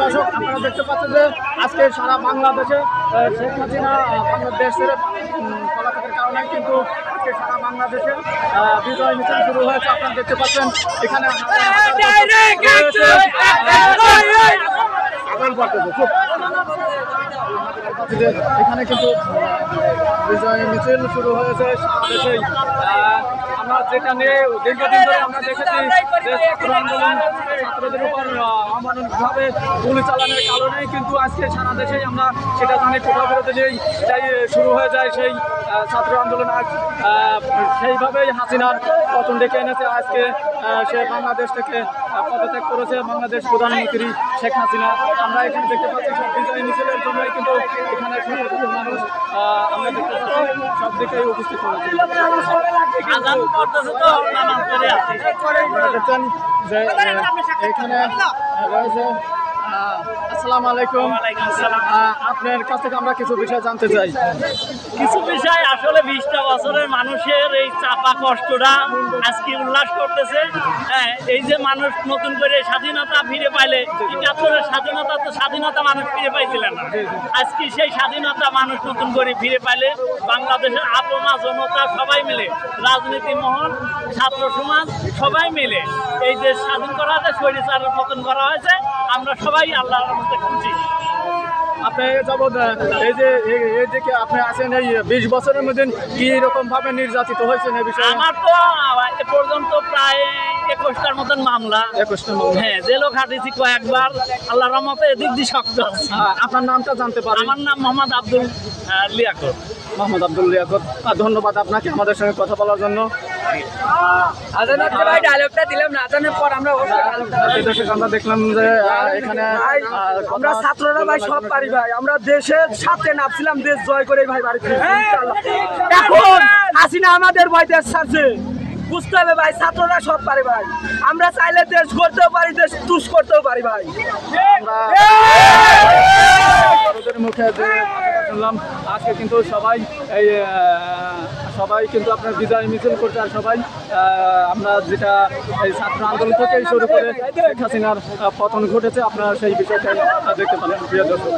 দর্শক, আপনারা দেখতে পাচ্ছেন যে আজকে সারা বাংলাদেশে শেখ হাসিনা বাংলাদেশ ছেড়ে পলাতকের কারণে কিন্তু আজকে সারা বাংলাদেশে বিজয় মিছিল শুরু হয়েছে। আপনারা দেখতে পাচ্ছেন এখানে এখানে কিন্তু বিজয় মিছিল শুরু হয়েছে সারা দেশেই। আমরা যেটা নিয়ে দীর্ঘদিন ধরে আমরা দেখেছি যে ছাত্র আন্দোলন ছাত্রদের উপর অমানবিকভাবে গুলি চালানোর কারণেই কিন্তু আজকে সারা দেশেই আমরা সেটা জানি কোটা বিরোধী যেই শুরু হয়ে যায় সেই ছাত্র আন্দোলন আজ সেইভাবেই হাসিনার পতন ডেকে এনেছে। আজকে সে বাংলাদেশ থেকে পদত্যাগ করেছে বাংলাদেশ প্রধানমন্ত্রী শেখ হাসিনা। আমরা এখানে দেখতে পাচ্ছি সব বিজয় মিছিলের জন্যই কিন্তু এখানে মানুষ আমরা দেখতে পাচ্ছি সব দিকেই উপস্থিত হয়েছে। দেখছেন যে এখানে রয়েছে। আসসালামু আলাইকুম। আপনার কাছ থেকে আমরা কিছু বিষয় জানতে চাই। কিছু বিষয় আসলে 20টা বছরের মানুষের এই চাপা কষ্টটা আজকে উল্লাস করতেছে। হ্যাঁ, এই যে মানুষ নতুন করে স্বাধীনতা ফিরে পাইলে, ৭১-এর স্বাধীনতা তো স্বাধীনতা মানুষ ফিরে পাইছিলেন না। আজকে সেই স্বাধীনতা মানুষ নতুন করে ফিরে পাইলে বাংলাদেশের আপনা জনতা সবাই মিলে, রাজনীতি মহল, ছাত্র সমাজ সবাই মিলে এই দেশ স্বাধীন করা হয়েছে, স্বৈরাচারের পতন করা হয়েছে। আমরা সবাই আল্লাহর মধ্যে খুশি। আপনি যাবৎ এই যে আপনি আছেন এই 20 বছরের মধ্যে কি রকম ভাবে নির্যাতিত হয়েছেন এই বিষয়ে? আমার তো এ পর্যন্ত প্রায় 21টার মতন মামলা। 21টা মামলা? হ্যাঁ, জেলও খাটেছি কয়েকবার। আল্লাহর রহমতে এদিক দিয়ে শক্ত আছে। আপনার নামটা জানতে পারি? আমার নাম মোহাম্মদ আব্দুল লিয়াকত। মোহাম্মদ আব্দুল লিয়াকত, ধন্যবাদ আপনাকে আমাদের সঙ্গে কথা বলার জন্য। ভাই ডায়লগটা দিলাম না, আজানের পর আমরা আমরা দেখলাম যে এখানে আমরা ছাত্ররা ভাই সব পারি ভাই, আমরা দেশের সাথে নামছিলাম, দেশ জয় করে ভাই বাড়ি ফিরছি ইনশাআল্লাহ। এখন হাসিনা আমাদের ভয় দেশ ছাড়ছে, বুঝতে হবে ভাই, ছাত্ররা সব পারে ভাই। আমরা চাইলে দেশ গড়তেও পারি, দেশ তুষ করতেও পারি ভাই। মুখে যে শুনলাম আজকে কিন্তু সবাই কিন্তু আপনার বিজয় মিছিল করছে। আর সবাই আমরা যেটা এই ছাত্র আন্দোলন থেকেই শুরু করে শেখ হাসিনার পতন ঘটেছে, আপনারা সেই বিষয়টাই দেখতে পারেন প্রিয় দর্শক।